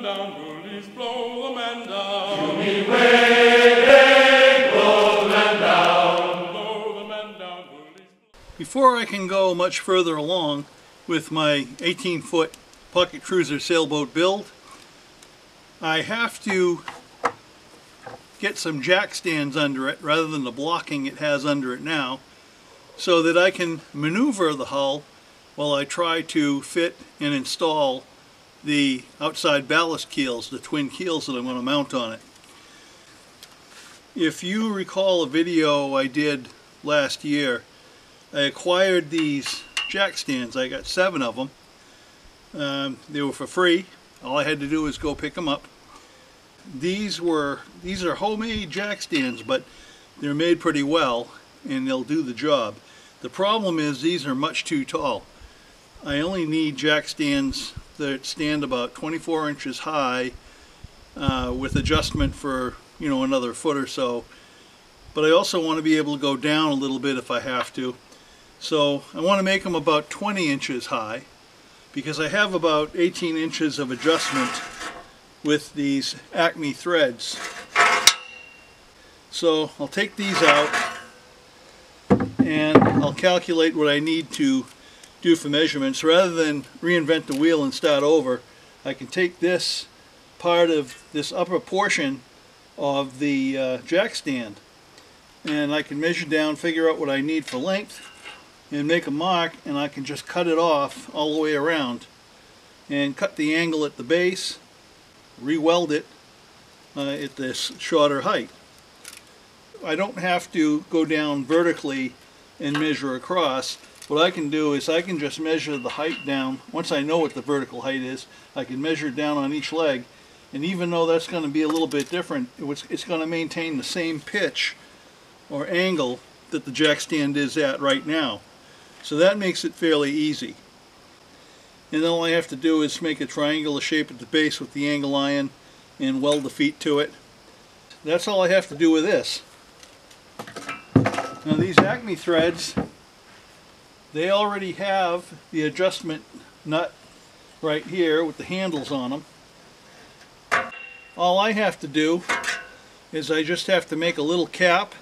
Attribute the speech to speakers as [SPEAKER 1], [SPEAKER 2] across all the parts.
[SPEAKER 1] men down, bullies, blow the men down.
[SPEAKER 2] You mean way, blow the men down.
[SPEAKER 1] Blow the men down, bullies.
[SPEAKER 3] Before I can go much further along with my 18-foot pocket cruiser sailboat build, I have to get some jack stands under it rather than the blocking it has under it now, so that I can maneuver the hull while I try to fit and install the outside ballast keels, the twin keels that I'm going to mount on it. If you recall a video I did last year, I acquired these jack stands. I got 7 of them. They were for free. All I had to do was go pick them up. These are homemade jack stands, but they're made pretty well and they'll do the job. The problem is these are much too tall. I only need jack stands that stand about 24 inches high with adjustment for, you know, another foot or so. But I also want to be able to go down a little bit if I have to. So I want to make them about 20 inches high because I have about 18 inches of adjustment with these Acme threads. So I'll take these out and I'll calculate what I need to do for measurements. Rather than reinvent the wheel and start over, I can take this part of this upper portion of the jack stand and I can measure down, figure out what I need for length and make a mark, and I can just cut it off all the way around and cut the angle at the base, re-weld it at this shorter height. I don't have to go down vertically and measure across. What I can do is I can just measure the height down. Once I know what the vertical height is, I can measure down on each leg, and even though that's going to be a little bit different, it's going to maintain the same pitch or angle that the jack stand is at right now. So that makes it fairly easy. And then all I have to do is make a triangular shape at the base with the angle iron and weld the feet to it. That's all I have to do with this. Now these Acme threads, they already have the adjustment nut right here with the handles on them. All I have to do is I just have to make a little cap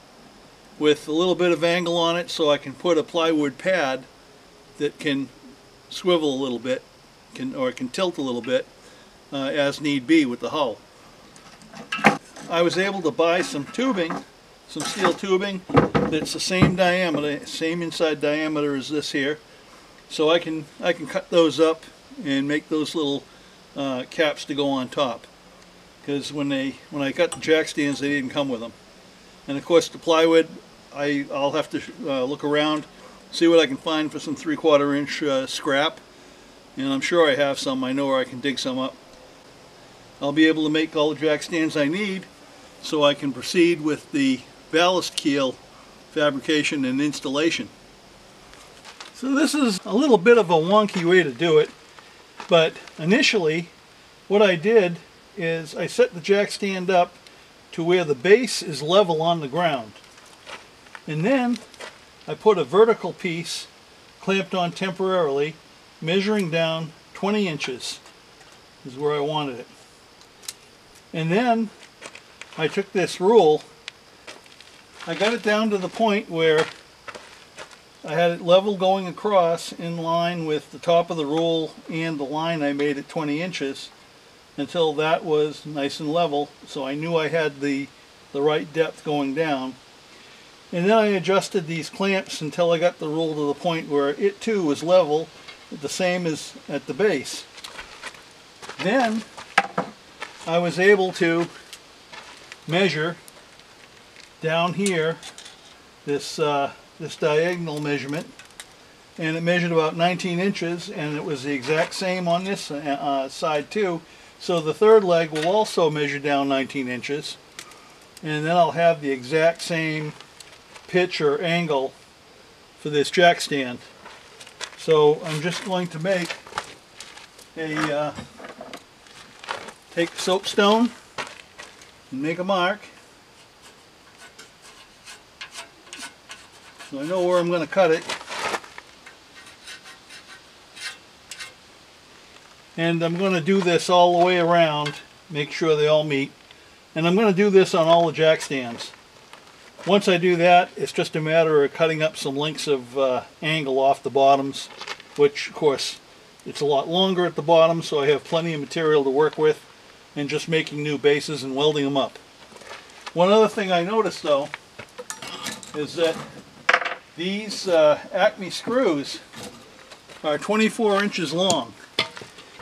[SPEAKER 3] with a little bit of angle on it so I can put a plywood pad that can swivel a little bit, or can tilt a little bit as need be with the hull. I was able to buy some tubing, some steel tubing that's the same diameter, same inside diameter as this here, so I can cut those up and make those little caps to go on top. Because when I got the jack stands, they didn't come with them. And of course the plywood, I'll have to look around, see what I can find for some 3/4 inch scrap, and I'm sure I have some. I know where I can dig some up. I'll be able to make all the jack stands I need so I can proceed with the ballast keel fabrication and installation. So this is a little bit of a wonky way to do it, but initially what I did is I set the jack stand up to where the base is level on the ground. And then I put a vertical piece clamped on temporarily, measuring down 20 inches is where I wanted it. And then I took this rule, I got it down to the point where I had it level going across in line with the top of the rule and the line I made at 20 inches until that was nice and level, so I knew I had the right depth going down. And then I adjusted these clamps until I got the rule to the point where it too was level, the same as at the base. Then I was able to measure down here this diagonal measurement, and it measured about 19 inches, and it was the exact same on this side too. So the third leg will also measure down 19 inches, and then I'll have the exact same pitch or angle for this jack stand. So I'm just going to make a take soapstone and make a mark so I know where I'm going to cut it. And I'm going to do this all the way around, make sure they all meet. And I'm going to do this on all the jack stands. Once I do that, it's just a matter of cutting up some lengths of angle off the bottoms, which of course it's a lot longer at the bottom, so I have plenty of material to work with, and just making new bases and welding them up. One other thing I noticed though is that these Acme screws are 24 inches long.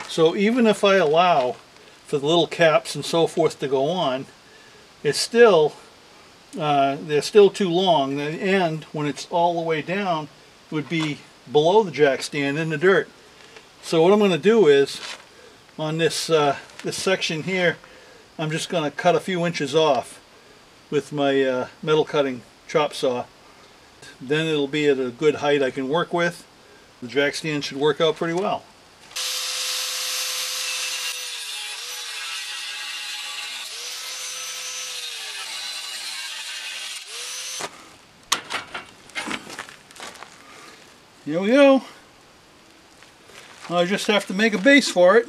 [SPEAKER 3] So even if I allow for the little caps and so forth to go on, it's still they're still too long. The end, when it's all the way down, would be below the jack stand in the dirt. So what I'm going to do is, on this this section here, I'm just going to cut a few inches off with my metal cutting chop saw. Then it'll be at a good height I can work with. The jack stand should work out pretty well. Here we go. I just have to make a base for it.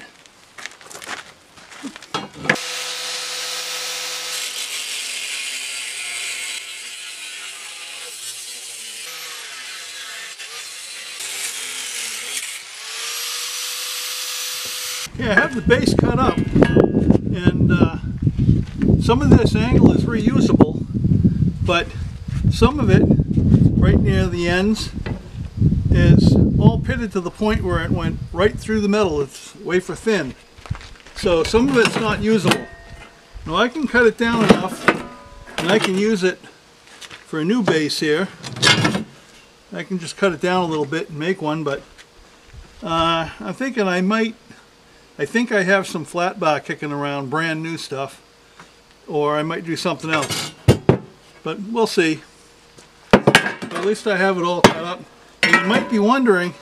[SPEAKER 3] Yeah, I have the base cut up, and some of this angle is reusable, but some of it right near the ends is all pitted to the point where it went right through the metal. It's wafer thin, so some of it's not usable. Now I can cut it down enough and I can use it for a new base here. I can just cut it down a little bit and make one, but I'm thinking I think I have some flat bar kicking around, brand new stuff, or I might do something else, but we'll see. But at least I have it all cut up. And you might be wondering,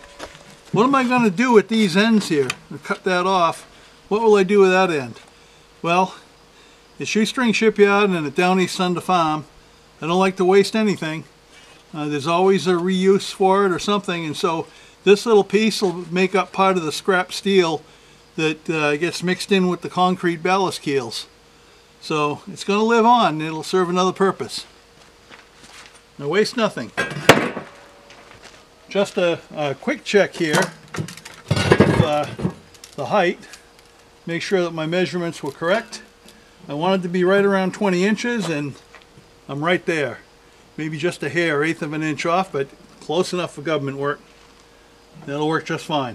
[SPEAKER 3] what am I going to do with these ends here? I'll cut that off. What will I do with that end? Well, at Shoestring Shipyard and at Downeast Thunder Farm, I don't like to waste anything. There's always a reuse for it or something, and so this little piece will make up part of the scrap steel that gets mixed in with the concrete ballast keels. So it's going to live on. It'll serve another purpose. Now waste nothing. Just a quick check here of the height. Make sure that my measurements were correct. I wanted to be right around 20 inches, and I'm right there. Maybe just a hair, 1/8 of an inch off, but close enough for government work. That'll work just fine.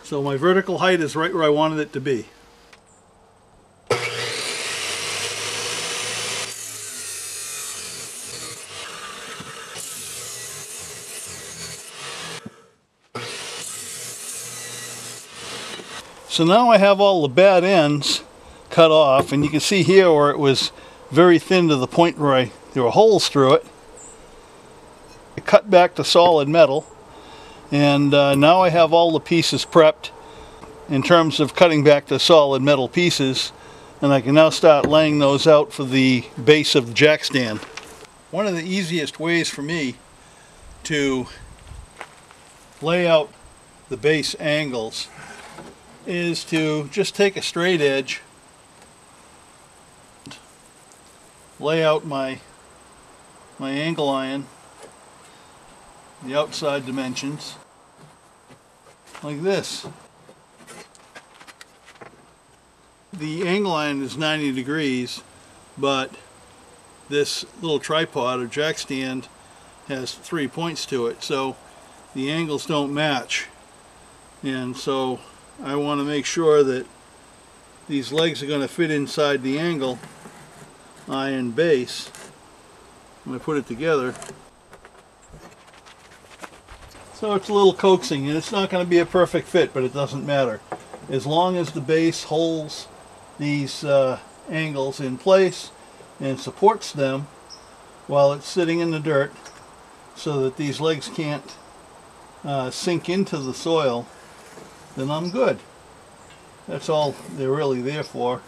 [SPEAKER 3] So my vertical height is right where I wanted it to be. So now I have all the bad ends cut off, and you can see here where it was very thin to the point where there were holes through it. I cut back to solid metal, and now I have all the pieces prepped in terms of cutting back to solid metal pieces, and I can now start laying those out for the base of the jack stand. One of the easiest ways for me to lay out the base angles is to just take a straight edge, lay out my angle iron, the outside dimensions, like this. The angle iron is 90 degrees, but this little tripod or jack stand has 3 points to it, so the angles don't match, and so I want to make sure that these legs are going to fit inside the angle iron base when I put it together. So it's a little coaxing, and it's not going to be a perfect fit, but it doesn't matter. As long as the base holds these angles in place and supports them while it's sitting in the dirt so that these legs can't sink into the soil, then I'm good. That's all they're really there for.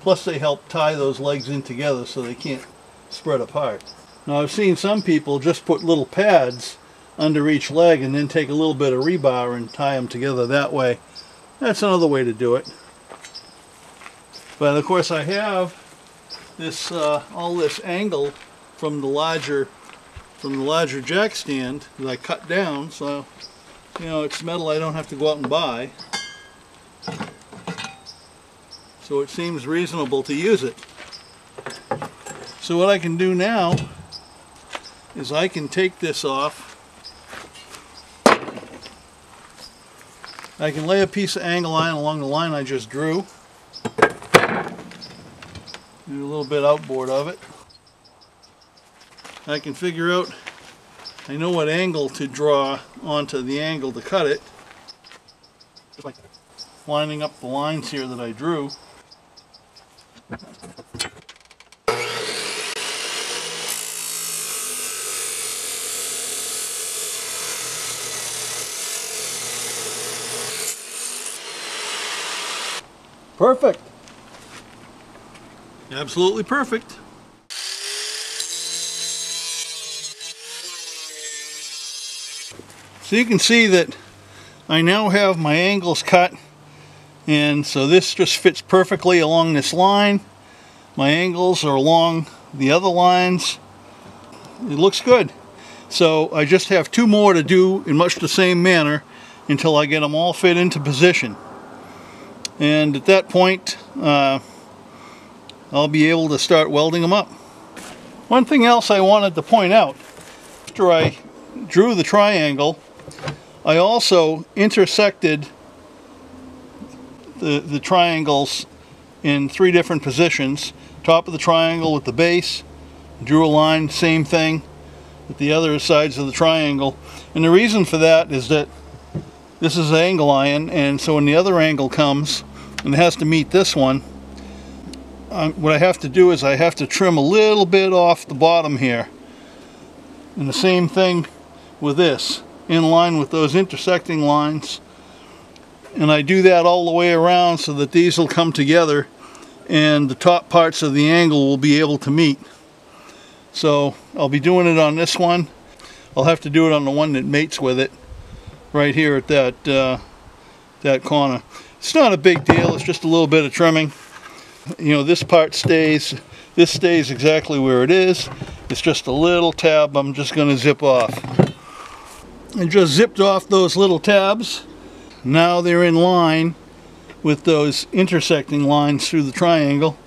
[SPEAKER 3] Plus they help tie those legs in together so they can't spread apart. Now I've seen some people just put little pads under each leg and then take a little bit of rebar and tie them together that way. That's another way to do it. But of course I have this all this angle from the larger jack stand that I cut down, so you know it's metal I don't have to go out and buy. So it seems reasonable to use it. So what I can do now is I can take this off. I can lay a piece of angle iron along the line I just drew. Do a little bit outboard of it. I can figure out, I know what angle to draw onto the angle to cut it. Just like lining up the lines here that I drew. Perfect. Absolutely perfect. So you can see that I now have my angles cut, and so this just fits perfectly along this line. My angles are along the other lines. It looks good. So I just have two more to do in much the same manner until I get them all fit into position. And at that point, I'll be able to start welding them up. One thing else I wanted to point out, after I drew the triangle, I also intersected the triangles in 3 different positions. Top of the triangle with the base, drew a line, same thing with the other sides of the triangle. And the reason for that is that this is angle iron, and so when the other angle comes, and it has to meet this one, what I have to do is I have to trim a little bit off the bottom here. And the same thing with this, in line with those intersecting lines. And I do that all the way around so that these will come together and the top parts of the angle will be able to meet. So I'll be doing it on this one. I'll have to do it on the one that mates with it, right here at that corner. It's not a big deal, it's just a little bit of trimming. You know, this part stays, this stays exactly where it is. It's just a little tab I'm just going to zip off. I just zipped off those little tabs. Now they're in line with those intersecting lines through the triangle.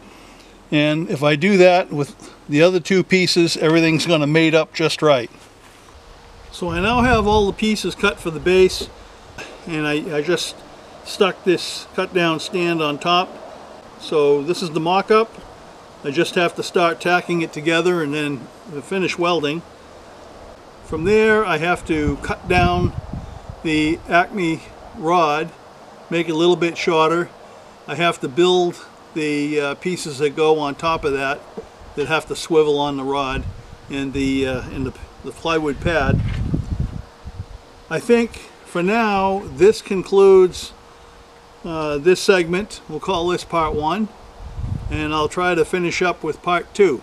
[SPEAKER 3] And if I do that with the other 2 pieces, everything's going to mate up just right. So I now have all the pieces cut for the base, and I just stuck this cut down stand on top. So this is the mock-up. I just have to start tacking it together and then finish welding. From there I have to cut down the Acme rod, make it a little bit shorter. I have to build the pieces that go on top of that have to swivel on the rod and the plywood pad. I think for now this concludes this segment. We'll call this part 1, and I'll try to finish up with part 2.